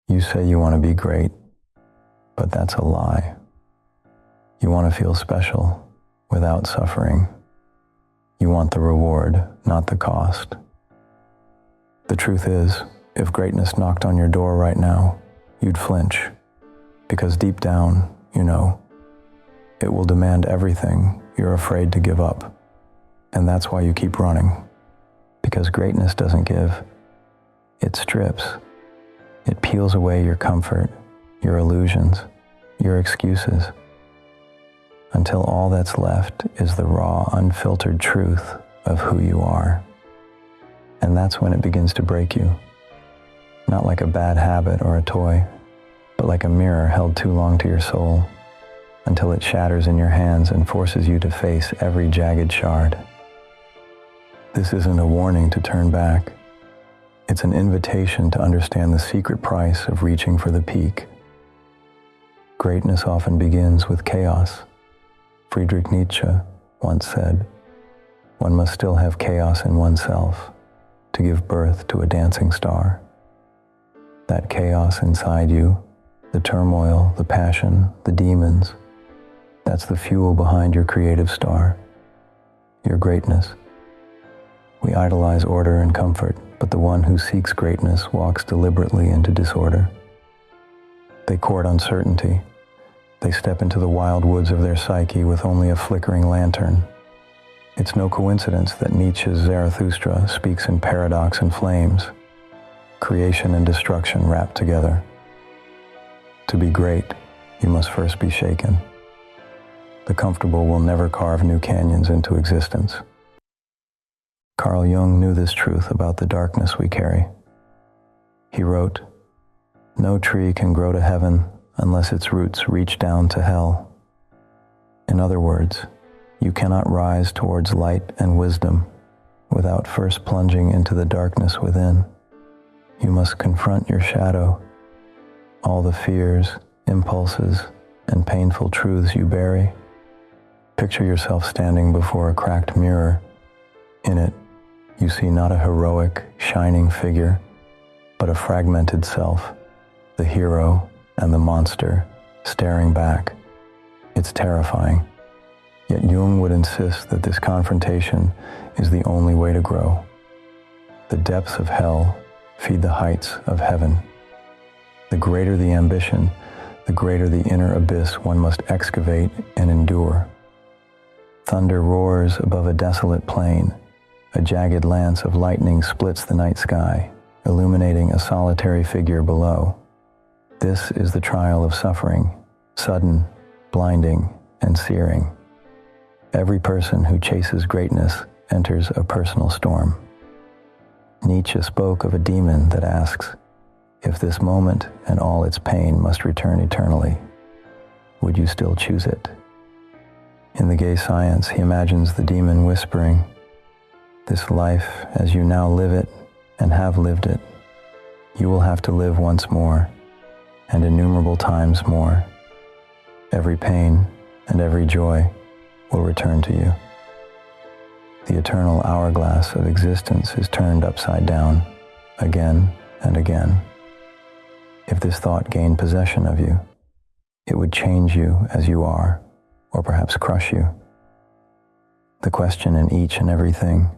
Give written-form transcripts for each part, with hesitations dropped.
You say you want to be great, but that's a lie. You want to feel special without suffering. You want the reward, not the cost. The truth is, if greatness knocked on your door right now, you'd flinch, because deep down, you know, it will demand everything you're afraid to give up. And that's why you keep running, because greatness doesn't give. It strips. It peels away your comfort, your illusions, your excuses, until all that's left is the raw, unfiltered truth of who you are. And that's when it begins to break you. Not like a bad habit or a toy, but like a mirror held too long to your soul, until it shatters in your hands and forces you to face every jagged shard. This isn't a warning to turn back. It's an invitation to understand the secret price of reaching for the peak. Greatness often begins with chaos. Friedrich Nietzsche once said, "One must still have chaos in oneself to give birth to a dancing star." That chaos inside you, the turmoil, the passion, the demons, that's the fuel behind your creative star, your greatness. We idolize order and comfort, but the one who seeks greatness walks deliberately into disorder. They court uncertainty. They step into the wild woods of their psyche with only a flickering lantern. It's no coincidence that Nietzsche's Zarathustra speaks in paradox and flames, creation and destruction wrapped together. To be great, you must first be shaken. The comfortable will never carve new canyons into existence. Carl Jung knew this truth about the darkness we carry. He wrote, "No tree can grow to heaven unless its roots reach down to hell." In other words, you cannot rise towards light and wisdom without first plunging into the darkness within. You must confront your shadow, all the fears, impulses, and painful truths you bury. Picture yourself standing before a cracked mirror. In it, you see not a heroic, shining figure, but a fragmented self, the hero and the monster, staring back. It's terrifying. Yet Jung would insist that this confrontation is the only way to grow. The depths of hell feed the heights of heaven. The greater the ambition, the greater the inner abyss one must excavate and endure. Thunder roars above a desolate plain. A jagged lance of lightning splits the night sky, illuminating a solitary figure below. This is the trial of suffering, sudden, blinding, and searing. Every person who chases greatness enters a personal storm. Nietzsche spoke of a demon that asks, "If this moment and all its pain must return eternally, would you still choose it?" In the gay science, he imagines the demon whispering, "This life, as you now live it and have lived it, you will have to live once more, and innumerable times more. Every pain and every joy will return to you." The eternal hourglass of existence is turned upside down, again and again. If this thought gained possession of you, it would change you as you are, or perhaps crush you. The question in each and everything: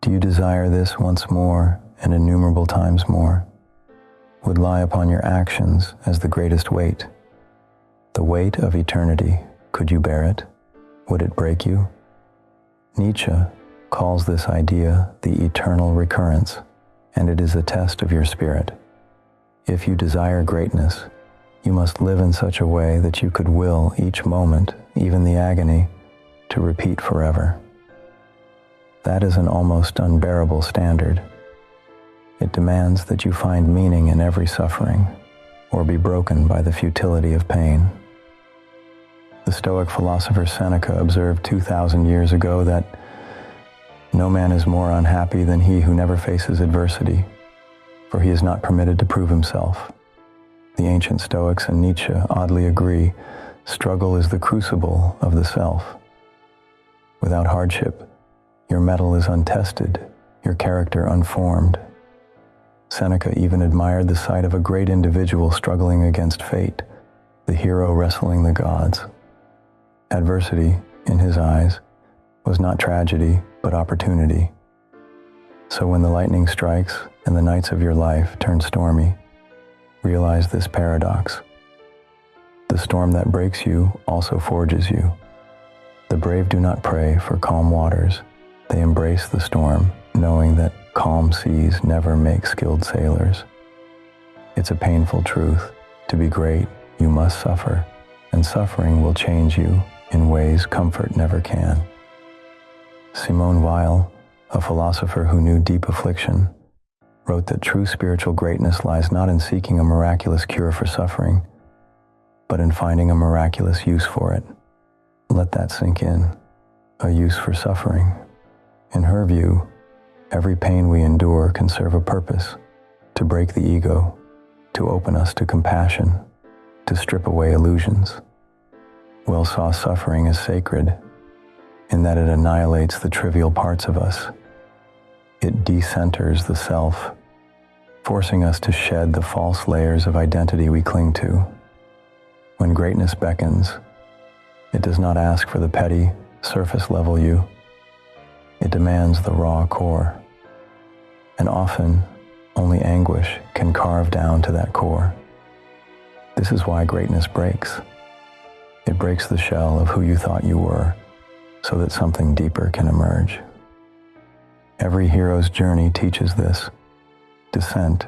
do you desire this once more and innumerable times more? Would lie upon your actions as the greatest weight. The weight of eternity, could you bear it? Would it break you? Nietzsche calls this idea the eternal recurrence, and it is a test of your spirit. If you desire greatness, you must live in such a way that you could will each moment, even the agony, to repeat forever. That is an almost unbearable standard. It demands that you find meaning in every suffering, or be broken by the futility of pain. The Stoic philosopher Seneca observed 2,000 years ago that no man is more unhappy than he who never faces adversity, for he is not permitted to prove himself. The ancient Stoics and Nietzsche oddly agree, struggle is the crucible of the self. Without hardship, your mettle is untested, your character unformed. Seneca even admired the sight of a great individual struggling against fate, the hero wrestling the gods. Adversity, in his eyes, was not tragedy, but opportunity. So when the lightning strikes and the nights of your life turn stormy, realize this paradox. The storm that breaks you also forges you. The brave do not pray for calm waters. They embrace the storm, knowing that calm seas never make skilled sailors. It's a painful truth. To be great, you must suffer, and suffering will change you in ways comfort never can. Simone Weil, a philosopher who knew deep affliction, wrote that true spiritual greatness lies not in seeking a miraculous cure for suffering, but in finding a miraculous use for it. Let that sink in. A use for suffering. In her view, every pain we endure can serve a purpose: to break the ego, to open us to compassion, to strip away illusions. Will saw suffering as sacred in that it annihilates the trivial parts of us. It decenters the self, forcing us to shed the false layers of identity we cling to. When greatness beckons, it does not ask for the petty, surface-level you. It demands the raw core. And often, only anguish can carve down to that core. This is why greatness breaks. It breaks the shell of who you thought you were, so that something deeper can emerge. Every hero's journey teaches this. Descent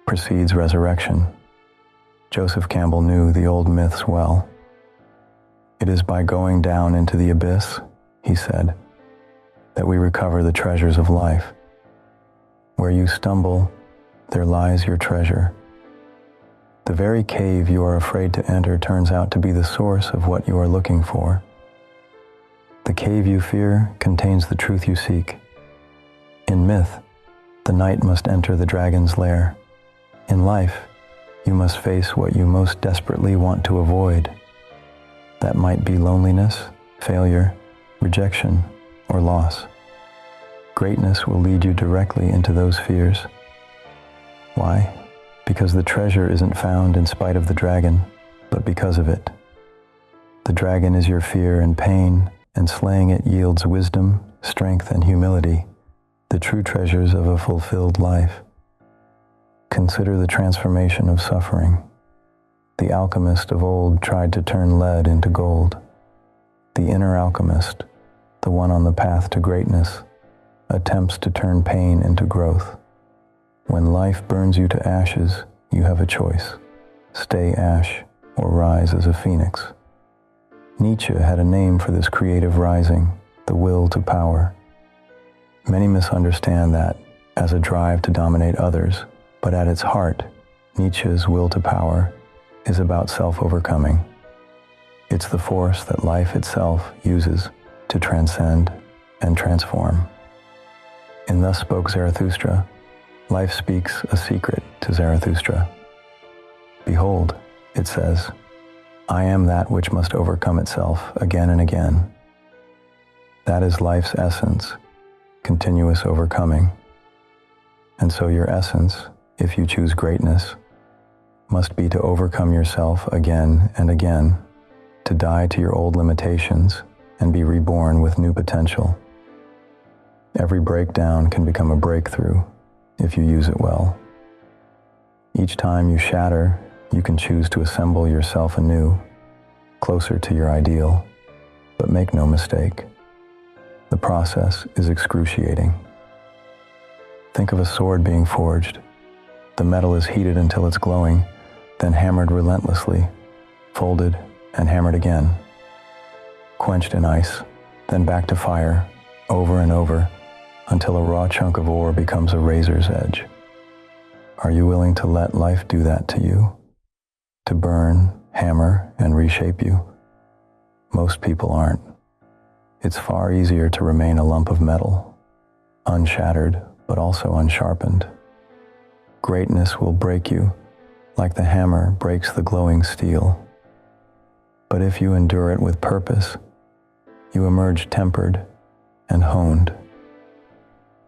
precedes resurrection. Joseph Campbell knew the old myths well. It is by going down into the abyss, he said, that we recover the treasures of life. Where you stumble, there lies your treasure. The very cave you are afraid to enter turns out to be the source of what you are looking for. The cave you fear contains the truth you seek. In myth, the knight must enter the dragon's lair. In life, you must face what you most desperately want to avoid. That might be loneliness, failure, rejection, or loss. Greatness will lead you directly into those fears. Why? Because the treasure isn't found in spite of the dragon, but because of it. The dragon is your fear and pain, and slaying it yields wisdom, strength, and humility, the true treasures of a fulfilled life. Consider the transformation of suffering. The alchemist of old tried to turn lead into gold. The inner alchemist, the one on the path to greatness, attempts to turn pain into growth. When life burns you to ashes, you have a choice: stay ash or rise as a phoenix. Nietzsche had a name for this creative rising, the will to power. Many misunderstand that as a drive to dominate others, but at its heart, Nietzsche's will to power is about self-overcoming. It's the force that life itself uses to transcend and transform. In Thus Spoke Zarathustra, life speaks a secret to Zarathustra. Behold, it says, I am that which must overcome itself again and again. That is life's essence, continuous overcoming. And so your essence, if you choose greatness, must be to overcome yourself again and again, to die to your old limitations and be reborn with new potential. Every breakdown can become a breakthrough if you use it well. Each time you shatter, you can choose to assemble yourself anew, closer to your ideal. But make no mistake, the process is excruciating. Think of a sword being forged. The metal is heated until it's glowing, then hammered relentlessly, folded and hammered again, quenched in ice, then back to fire, over and over, until a raw chunk of ore becomes a razor's edge. Are you willing to let life do that to you? To burn, hammer, and reshape you? Most people aren't. It's far easier to remain a lump of metal, unshattered, but also unsharpened. Greatness will break you, like the hammer breaks the glowing steel. But if you endure it with purpose, you emerge tempered and honed.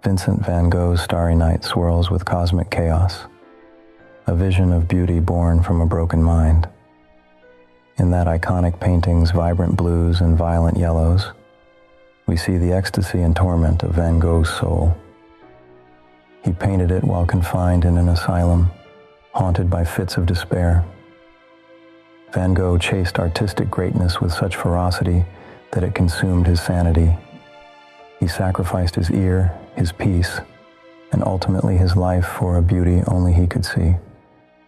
Vincent van Gogh's Starry Night swirls with cosmic chaos, a vision of beauty born from a broken mind. In that iconic painting's vibrant blues and violent yellows, we see the ecstasy and torment of Van Gogh's soul. He painted it while confined in an asylum, haunted by fits of despair. Van Gogh chased artistic greatness with such ferocity that it consumed his sanity. He sacrificed his ear, his peace, and ultimately his life for a beauty only he could see.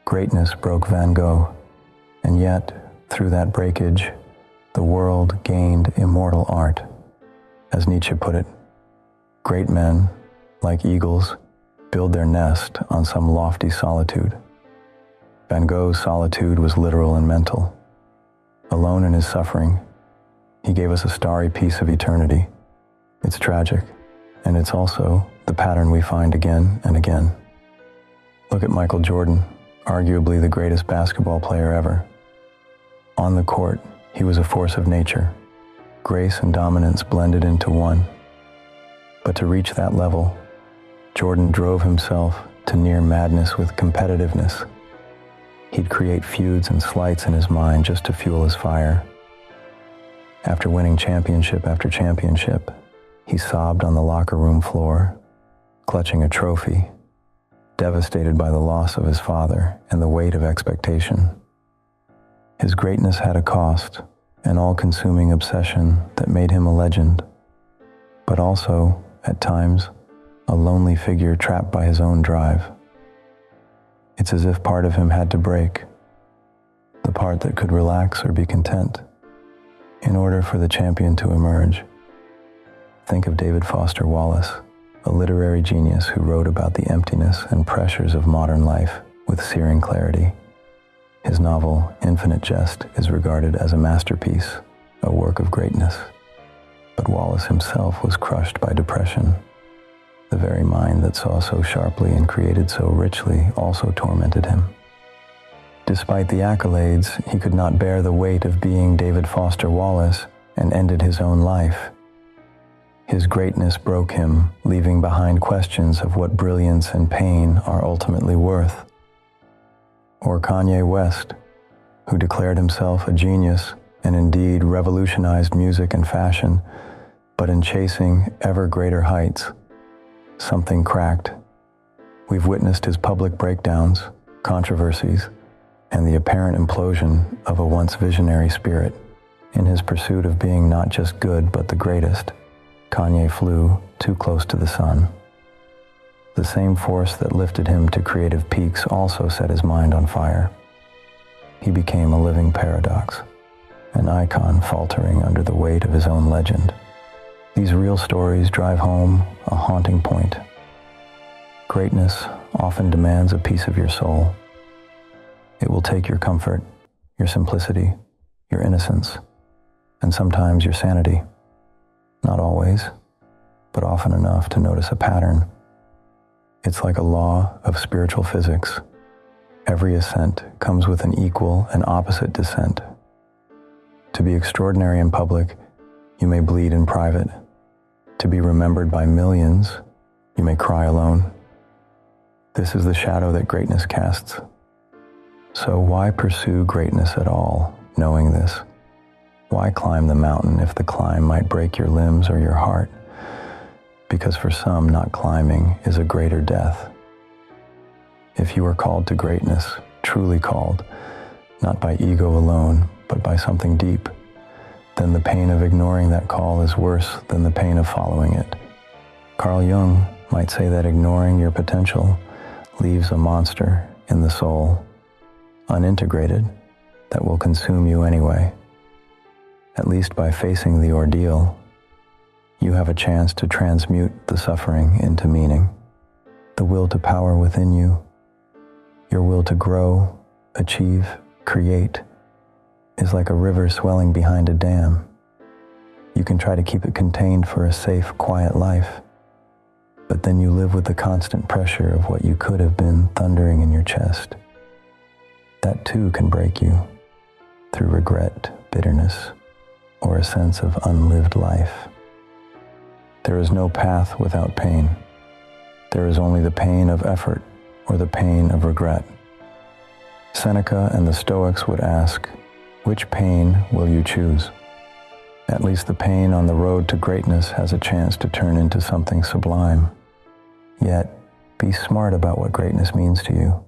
Greatness broke Van Gogh, and yet, through that breakage, the world gained immortal art. As Nietzsche put it, great men, like eagles, build their nest on some lofty solitude. Van Gogh's solitude was literal and mental. Alone in his suffering, he gave us a starry piece of eternity. It's tragic, and it's also the pattern we find again and again. Look at Michael Jordan, arguably the greatest basketball player ever. On the court, he was a force of nature. Grace and dominance blended into one. But to reach that level, Jordan drove himself to near madness with competitiveness. He'd create feuds and slights in his mind just to fuel his fire. After winning championship after championship, he sobbed on the locker room floor, clutching a trophy, devastated by the loss of his father and the weight of expectation. His greatness had a cost, an all-consuming obsession that made him a legend, but also, at times, a lonely figure trapped by his own drive. It's as if part of him had to break, the part that could relax or be content, in order for the champion to emerge. Think of David Foster Wallace, a literary genius who wrote about the emptiness and pressures of modern life with searing clarity. His novel, Infinite Jest, is regarded as a masterpiece, a work of greatness. But Wallace himself was crushed by depression. The very mind that saw so sharply and created so richly also tormented him. Despite the accolades, he could not bear the weight of being David Foster Wallace and ended his own life. His greatness broke him, leaving behind questions of what brilliance and pain are ultimately worth. Or Kanye West, who declared himself a genius and indeed revolutionized music and fashion, but in chasing ever greater heights, something cracked. We've witnessed his public breakdowns, controversies, and the apparent implosion of a once visionary spirit. In his pursuit of being not just good but the greatest, Kanye flew too close to the sun. The same force that lifted him to creative peaks also set his mind on fire. He became a living paradox, an icon faltering under the weight of his own legend. These real stories drive home a haunting point. Greatness often demands a piece of your soul. It will take your comfort, your simplicity, your innocence, and sometimes your sanity. Not always, but often enough to notice a pattern. It's like a law of spiritual physics. Every ascent comes with an equal and opposite descent. To be extraordinary in public, you may bleed in private. To be remembered by millions, you may cry alone. This is the shadow that greatness casts. So why pursue greatness at all, knowing this? Why climb the mountain if the climb might break your limbs or your heart? Because for some, not climbing is a greater death. If you are called to greatness, truly called, not by ego alone, but by something deep, then the pain of ignoring that call is worse than the pain of following it. Carl Jung might say that ignoring your potential leaves a monster in the soul, unintegrated, that will consume you anyway. At least by facing the ordeal, you have a chance to transmute the suffering into meaning. The will to power within you, your will to grow, achieve, create, is like a river swelling behind a dam. You can try to keep it contained for a safe, quiet life, but then you live with the constant pressure of what you could have been thundering in your chest. That too can break you through regret, bitterness, or a sense of unlived life. There is no path without pain. There is only the pain of effort or the pain of regret. Seneca and the Stoics would ask, which pain will you choose? At least the pain on the road to greatness has a chance to turn into something sublime. Yet, be smart about what greatness means to you.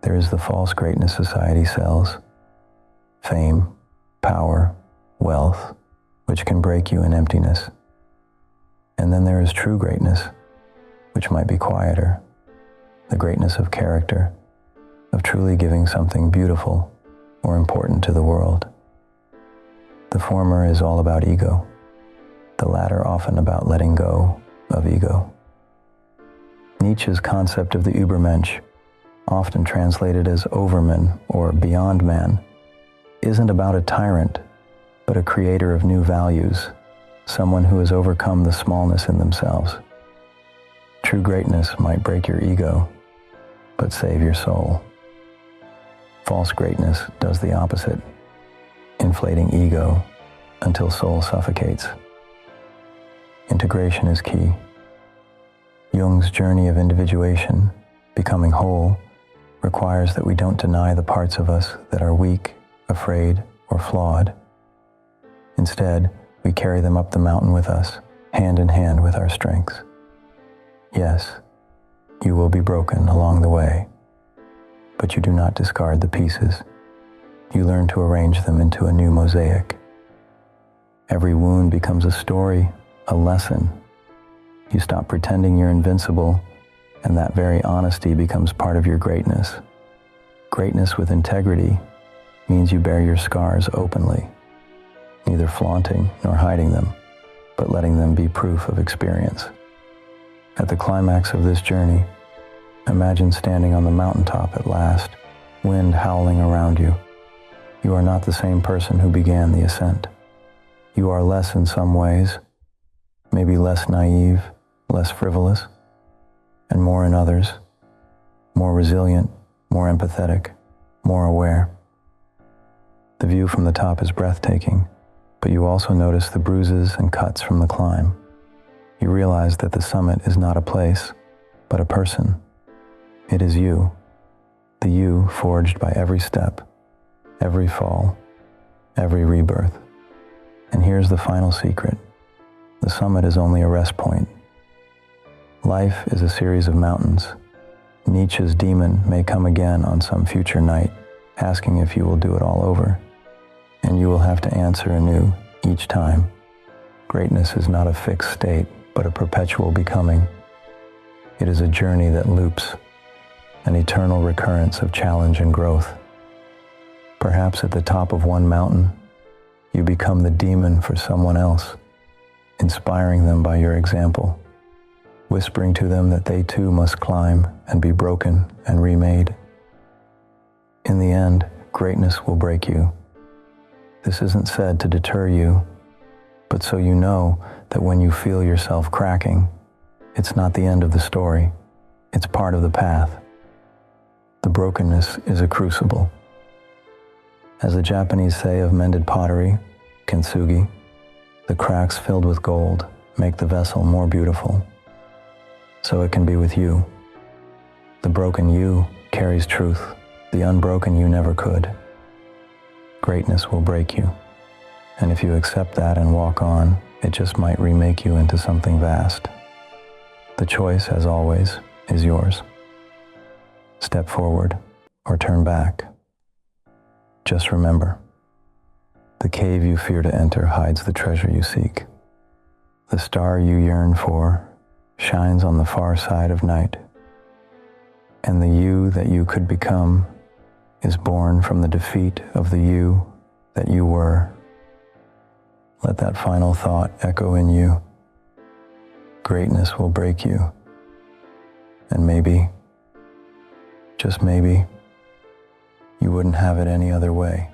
There is the false greatness society sells: fame, power, wealth, which can break you in emptiness. And then there is true greatness, which might be quieter, the greatness of character, of truly giving something beautiful or important to the world. The former is all about ego, the latter often about letting go of ego. Nietzsche's concept of the Übermensch, often translated as overman or beyond man, isn't about a tyrant, but a creator of new values, someone who has overcome the smallness in themselves. True greatness might break your ego, but save your soul. False greatness does the opposite, inflating ego until soul suffocates. Integration is key. Jung's journey of individuation, becoming whole, requires that we don't deny the parts of us that are weak, afraid, or flawed. Instead, we carry them up the mountain with us, hand in hand with our strengths. Yes, you will be broken along the way, but you do not discard the pieces. You learn to arrange them into a new mosaic. Every wound becomes a story, a lesson. You stop pretending you're invincible, and that very honesty becomes part of your greatness. Greatness with integrity means you bear your scars openly, neither flaunting nor hiding them, but letting them be proof of experience. At the climax of this journey, imagine standing on the mountaintop at last, wind howling around you. You are not the same person who began the ascent. You are less in some ways, maybe less naive, less frivolous, and more in others, more resilient, more empathetic, more aware. The view from the top is breathtaking, but you also notice the bruises and cuts from the climb. You realize that the summit is not a place, but a person. It is you, the you forged by every step, every fall, every rebirth. And here's the final secret. The summit is only a rest point. Life is a series of mountains. Nietzsche's demon may come again on some future night, asking if you will do it all over. And you will have to answer anew each time. Greatness is not a fixed state, but a perpetual becoming. It is a journey that loops, an eternal recurrence of challenge and growth. Perhaps at the top of one mountain, you become the demon for someone else, inspiring them by your example, whispering to them that they too must climb and be broken and remade. In the end, greatness will break you. This isn't said to deter you, but so you know that when you feel yourself cracking, it's not the end of the story, it's part of the path. The brokenness is a crucible. As the Japanese say of mended pottery, kintsugi, the cracks filled with gold make the vessel more beautiful. So it can be with you. The broken you carries truth, the unbroken you never could. Greatness will break you, and if you accept that and walk on, it just might remake you into something vast. The choice, as always, is yours. Step forward or turn back. Just remember, the cave you fear to enter hides the treasure you seek. The star you yearn for shines on the far side of night, and the you that you could become is born from the defeat of the you that you were. Let that final thought echo in you. Greatness will break you, and maybe, just maybe, you wouldn't have it any other way.